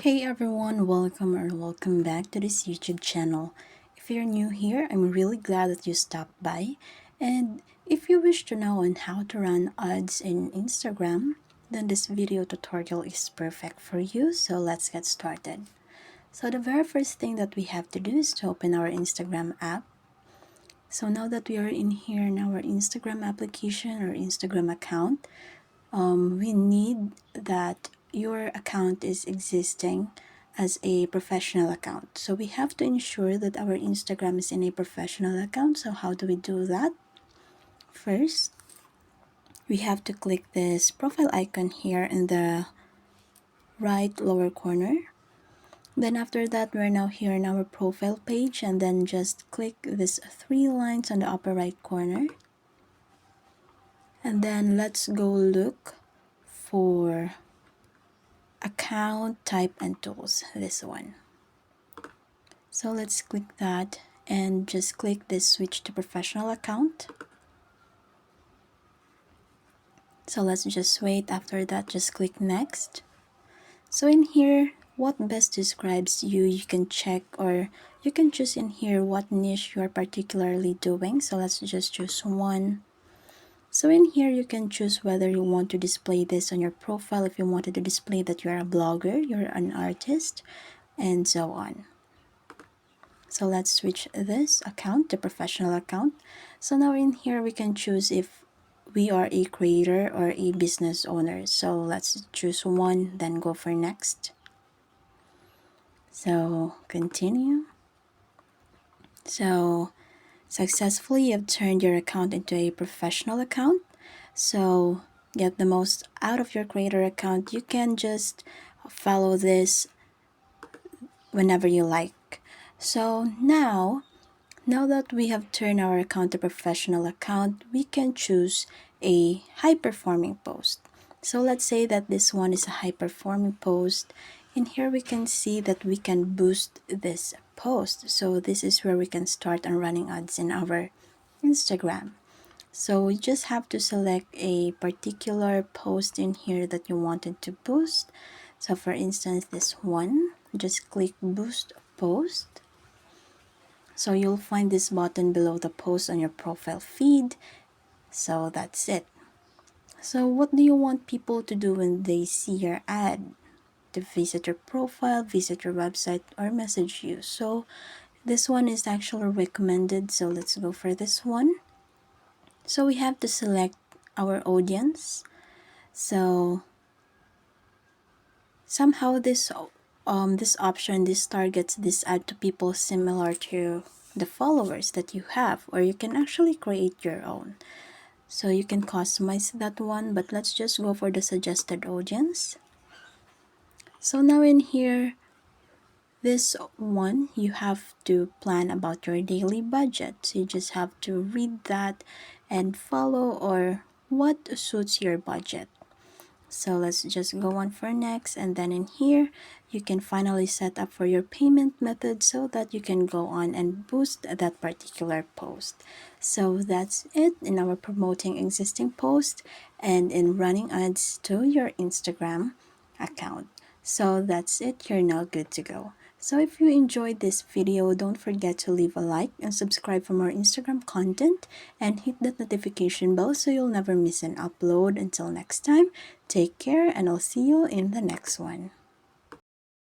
Hey everyone, welcome back to this YouTube channel. If you're new here, I'm really glad that you stopped by. And if you wish to know on how to run ads in Instagram, then this video tutorial is perfect for you. So let's get started. So the very first thing that we have to do is to open our Instagram app. So now that we are in here in our Instagram application or Instagram account, we need that your account is existing as a professional account. So we have to ensure that our Instagram is in a professional account. So how do we do that? First, we have to click this profile icon here in the right lower corner. Then after that, we're now here in our profile page, and then just click this three lines on the upper right corner. And then let's go look for account type and tools, this one. So let's click that and just click this switch to professional account. So let's just wait. After that, just click next. So in here, what best describes you, you can check, or you can choose in here what niche you are particularly doing. So let's just choose one. So in here, you can choose whether you want to display this on your profile, if you wanted to display that you're a blogger, you're an artist, and so on. So let's switch this account to professional account. So now in here, we can choose if we are a creator or a business owner. So let's choose one, then go for next. So continue. So successfully you've turned your account into a professional account. So get the most out of your creator account. You can just follow this whenever you like. So now that we have turned our account to professional account, we can choose a high-performing post. So let's say that this one is a high-performing post. In here we can see that we can boost this post. So this is where we can start on running ads in our Instagram. So we just have to select a particular post in here that you wanted to boost. So for instance, this one, just click boost post. So you'll find this button below the post on your profile feed. So that's it. So what do you want people to do when they see your ad? To visit your profile, visit your website, or message you. So this one is actually recommended. So let's go for this one. So we have to select our audience. So somehow this option, this targets this ad to people similar to the followers that you have, or you can actually create your own. So you can customize that one, but let's just go for the suggested audience. So now in here, this one, you have to plan about your daily budget. So you just have to read that and follow or what suits your budget. So let's just go on for next, and then in here you can finally set up for your payment method so that you can go on and boost that particular post. So that's it in our promoting existing post and in running ads to your Instagram account. So that's it, you're now good to go. So if you enjoyed this video, don't forget to leave a like and subscribe for more Instagram content and hit that notification bell so you'll never miss an upload. Until next time, take care and I'll see you in the next one.